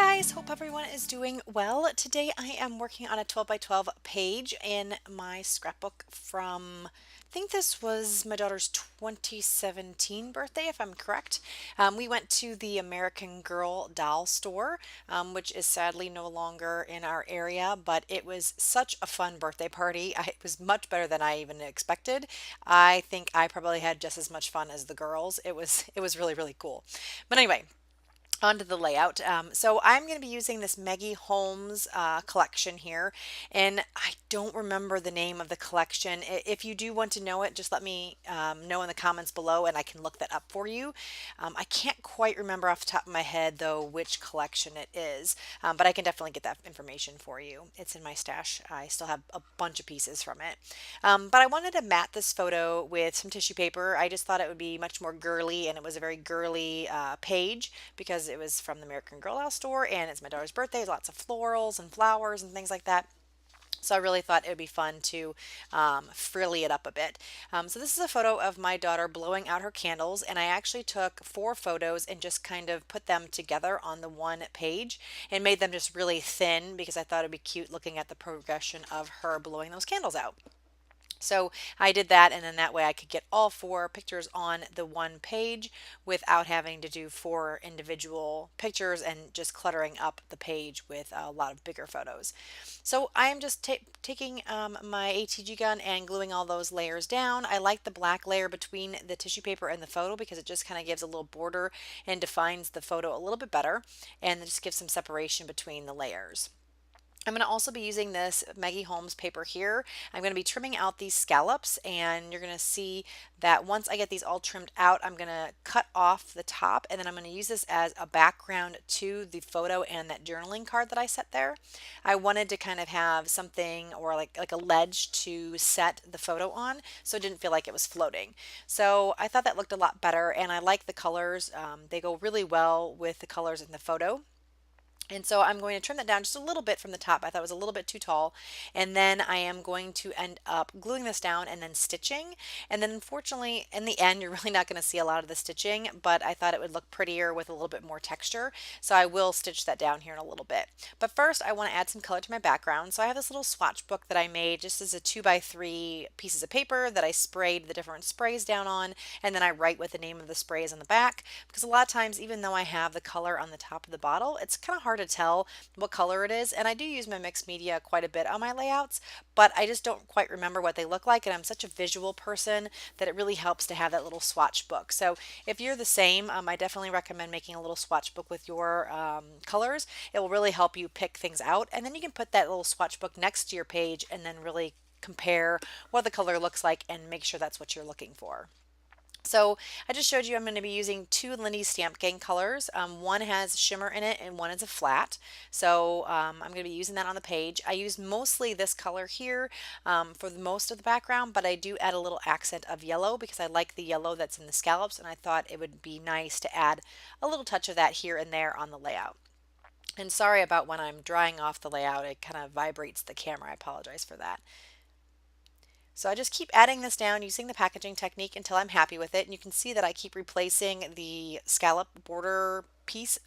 Guys, hope everyone is doing well. Today I am working on a 12 by 12 page in my scrapbook from, I think this was my daughter's 2017 birthday, if I'm correct. We went to the American Girl doll store, which is sadly no longer in our area, but it was such a fun birthday party. It was much better than I even expected. I think I probably had just as much fun as the girls. It was really, really cool. But anyway, onto the layout. So I'm going to be using this Maggie Holmes collection here, and I don't remember the name of the collection. If you do want to know it, just let me know in the comments below, and I can look that up for you. I can't quite remember off the top of my head though which collection it is, but I can definitely get that information for you. It's in my stash. I still have a bunch of pieces from it. But I wanted to mat this photo with some tissue paper. I just thought it would be much more girly, and it was a very girly page because it was from the American Girl Doll store and it's my daughter's birthday. Lots of florals and flowers and things like that. So I really thought it would be fun to frilly it up a bit. So this is a photo of my daughter blowing out her candles, and I actually took 4 photos and just kind of put them together on the one page and made them just really thin because I thought it'd be cute looking at the progression of her blowing those candles out. So I did that, and then that way I could get all 4 pictures on the one page without having to do 4 individual pictures and just cluttering up the page with a lot of bigger photos. So I am just taking my ATG gun and gluing all those layers down. I like the black layer between the tissue paper and the photo because it just kind of gives a little border and defines the photo a little bit better, and it just gives some separation between the layers. I'm going to also be using this Maggie Holmes paper here. I'm going to be trimming out these scallops, and you're going to see that once I get these all trimmed out, I'm going to cut off the top, and then I'm going to use this as a background to the photo and that journaling card that I set there. I wanted to kind of have something or like a ledge to set the photo on so it didn't feel like it was floating. So I thought that looked a lot better, and I like the colors. They go really well with the colors in the photo. And so I'm going to trim that down just a little bit from the top. I thought it was a little bit too tall. And then I am going to end up gluing this down and then stitching. And then unfortunately, in the end, you're really not going to see a lot of the stitching, but I thought it would look prettier with a little bit more texture. So I will stitch that down here in a little bit. But first, I want to add some color to my background. So I have this little swatch book that I made just as a 2 by 3 pieces of paper that I sprayed the different sprays down on. And then I write with the name of the sprays on the back, because a lot of times, even though I have the color on the top of the bottle, it's kind of hard to tell what color it is. And I do use my mixed media quite a bit on my layouts, but I just don't quite remember what they look like. And I'm such a visual person that it really helps to have that little swatch book. So if you're the same, I definitely recommend making a little swatch book with your colors. It will really help you pick things out. And then you can put that little swatch book next to your page and then really compare what the color looks like and make sure that's what you're looking for. So I just showed you I'm going to be using 2 Lindy Stamp Gang colors. One has shimmer in it and one is a flat. So I'm going to be using that on the page. I use mostly this color here for the most of the background, but I do add a little accent of yellow because I like the yellow that's in the scallops, and I thought it would be nice to add a little touch of that here and there on the layout. And sorry about when I'm drying off the layout, it kind of vibrates the camera. I apologize for that. So I just keep adding this down using the packaging technique until I'm happy with it. And you can see that I keep replacing the scallop border piece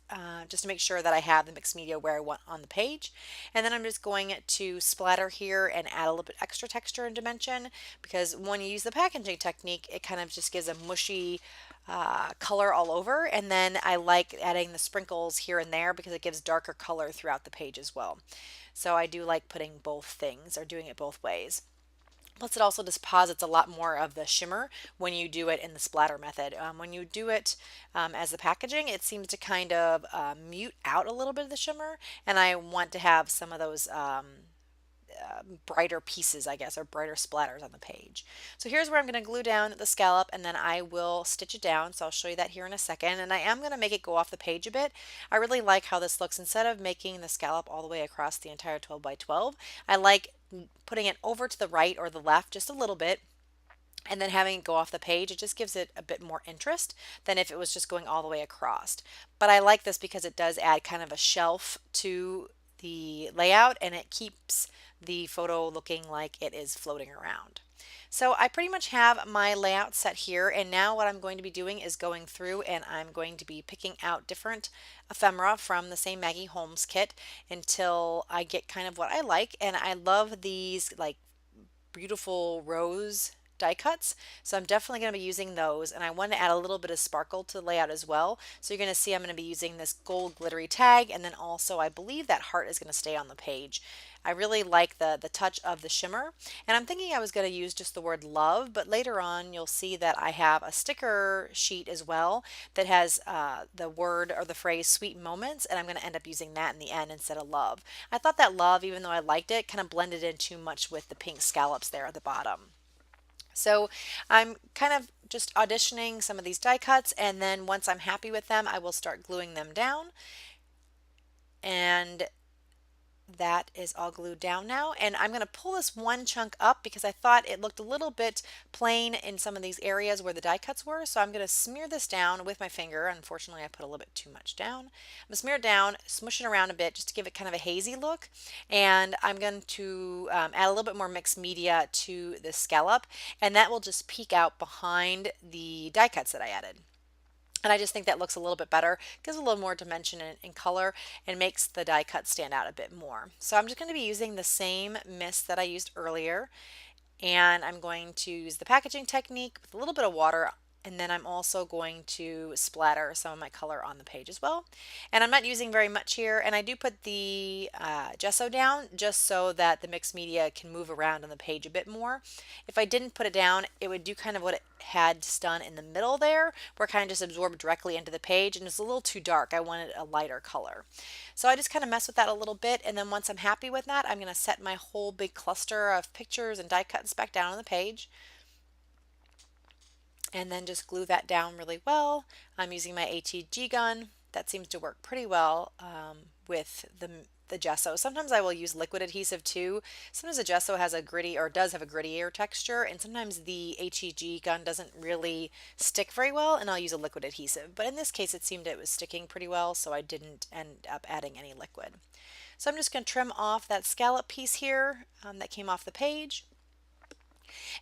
just to make sure that I have the mixed media where I want on the page. And then I'm just going to splatter here and add a little bit extra texture and dimension, because when you use the packaging technique, it kind of just gives a mushy color all over. And then I like adding the sprinkles here and there because it gives darker color throughout the page as well. So I do like putting both things or doing it both ways. Plus, it also deposits a lot more of the shimmer when you do it in the splatter method. When you do it as the packaging, it seems to kind of mute out a little bit of the shimmer, and I want to have some of those brighter pieces, I guess, or brighter splatters on the page. So here's where I'm going to glue down the scallop, and then I will stitch it down. So I'll show you that here in a second. And I am going to make it go off the page a bit. I really like how this looks. Instead of making the scallop all the way across the entire 12 by 12, I like putting it over to the right or the left just a little bit and then having it go off the page. It just gives it a bit more interest than if it was just going all the way across. But I like this because it does add kind of a shelf to the layout, and it keeps the photo looking like it is floating around. So I pretty much have my layout set here, and now what I'm going to be doing is going through and I'm going to be picking out different ephemera from the same Maggie Holmes kit until I get kind of what I like. And I love these like beautiful rose die cuts, so I'm definitely going to be using those, and I want to add a little bit of sparkle to the layout as well. So you're going to see I'm going to be using this gold glittery tag, and then also I believe that heart is going to stay on the page. I really like the touch of the shimmer, and I'm thinking I was going to use just the word love, but later on you'll see that I have a sticker sheet as well that has the word or the phrase sweet moments, and I'm going to end up using that in the end instead of love. I thought that love, even though I liked it, kind of blended in too much with the pink scallops there at the bottom. So I'm kind of just auditioning some of these die cuts, and then once I'm happy with them, I will start gluing them down. And that is all glued down now, and I'm going to pull this one chunk up because I thought it looked a little bit plain in some of these areas where the die cuts were, so I'm going to smear this down with my finger. Unfortunately, I put a little bit too much down. I'm going to smear it down, smush it around a bit just to give it kind of a hazy look, and I'm going to add a little bit more mixed media to the scallop, and that will just peek out behind the die cuts that I added. And I just think that looks a little bit better, gives a little more dimension and color, and makes the die cut stand out a bit more. So I'm just going to be using the same mist that I used earlier, and I'm going to use the packaging technique with a little bit of water, and then I'm also going to splatter some of my color on the page as well. And I'm not using very much here, and I do put the gesso down just so that the mixed media can move around on the page a bit more. If I didn't put it down, it would do kind of what it had done in the middle there, where it kind of just absorbed directly into the page, and it's a little too dark. I wanted a lighter color. So I just kind of mess with that a little bit, and then once I'm happy with that, I'm going to set my whole big cluster of pictures and die cuts back down on the page, and then just glue that down really well. I'm using my ATG gun. That seems to work pretty well with the gesso. Sometimes I will use liquid adhesive too. Sometimes the gesso has a gritty or does have a grittier texture, and sometimes the HEG gun doesn't really stick very well, and I'll use a liquid adhesive. But in this case, it seemed it was sticking pretty well, so I didn't end up adding any liquid. So I'm just going to trim off that scallop piece here that came off the page.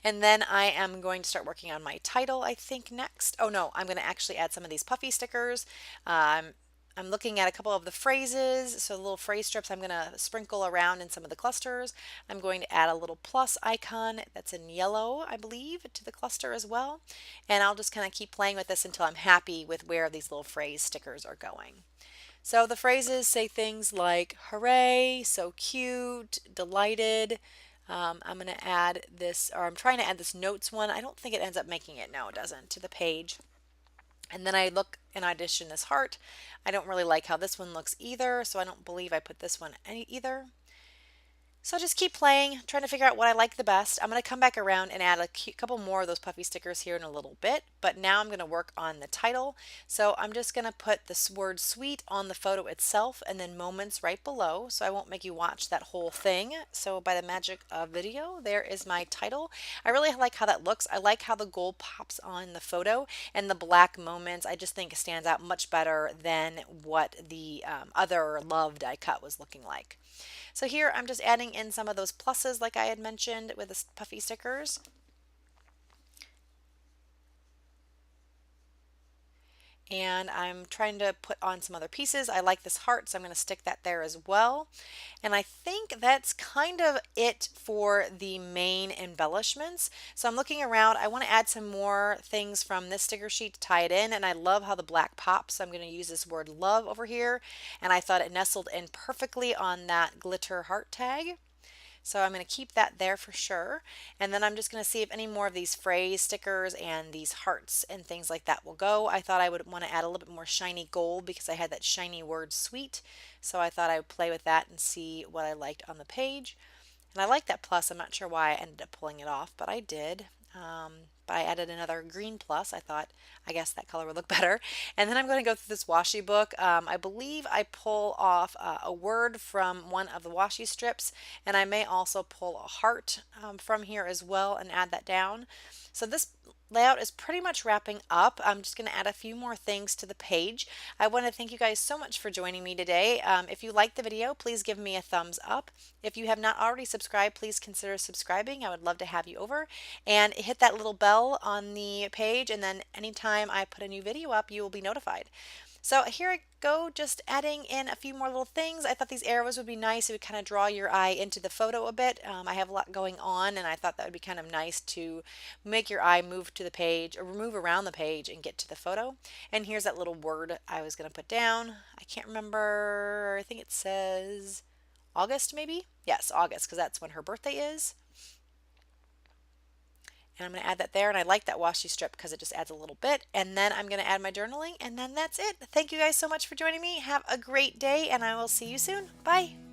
And then I am going to start working on my title, I think, next. Oh no, I'm going to actually add some of these puffy stickers. I'm looking at a couple of the phrases, so the little phrase strips I'm going to sprinkle around in some of the clusters. I'm going to add a little plus icon that's in yellow, I believe, to the cluster as well. And I'll just kind of keep playing with this until I'm happy with where these little phrase stickers are going. So the phrases say things like hooray, so cute, delighted. I'm going to add this, or I'm trying to add this notes one. I don't think it ends up making it. No, it doesn't, to the page. And then I look and audition this heart. I don't really like how this one looks either, so I don't believe I put this one either. So I'll just keep playing, trying to figure out what I like the best. I'm going to come back around and add a couple more of those puffy stickers here in a little bit, but now I'm going to work on the title. So I'm just going to put the word sweet on the photo itself and then moments right below, so I won't make you watch that whole thing. So by the magic of video, there is my title. I really like how that looks. I like how the gold pops on the photo, and the black moments I just think stands out much better than what the other love die cut was looking like. So here I'm just adding in some of those pluses like I had mentioned with the puffy stickers. And I'm trying to put on some other pieces. I like this heart, so I'm going to stick that there as well. And I think that's kind of it for the main embellishments. So I'm looking around. I want to add some more things from this sticker sheet to tie it in, and I love how the black pops. So I'm going to use this word love over here, and I thought it nestled in perfectly on that glitter heart tag. So I'm going to keep that there for sure. And then I'm just going to see if any more of these phrase stickers and these hearts and things like that will go. I thought I would want to add a little bit more shiny gold because I had that shiny word sweet. So I thought I would play with that and see what I liked on the page. And I like that plus. I'm not sure why I ended up pulling it off, but I did. But I added another green plus. I thought, I guess that color would look better. And then I'm going to go through this washi book. I believe I pull off a word from one of the washi strips, and I may also pull a heart from here as well and add that down. So this layout is pretty much wrapping up. I'm just going to add a few more things to the page. I want to thank you guys so much for joining me today. If you liked the video, please give me a thumbs up. If you have not already subscribed, please consider subscribing. I would love to have you over, and hit that little bell on the page, and then anytime I put a new video up, you will be notified. So here I go, just adding in a few more little things. I thought these arrows would be nice. It would kind of draw your eye into the photo a bit. I have a lot going on, and I thought that would be kind of nice to make your eye move to the page or move around the page and get to the photo. And here's that little word I was going to put down. I can't remember. I think it says August maybe? Yes, August, because that's when her birthday is. And I'm going to add that there, and I like that washi strip because it just adds a little bit. And then I'm going to add my journaling, and then that's it. Thank you guys so much for joining me. Have a great day, and I will see you soon. Bye.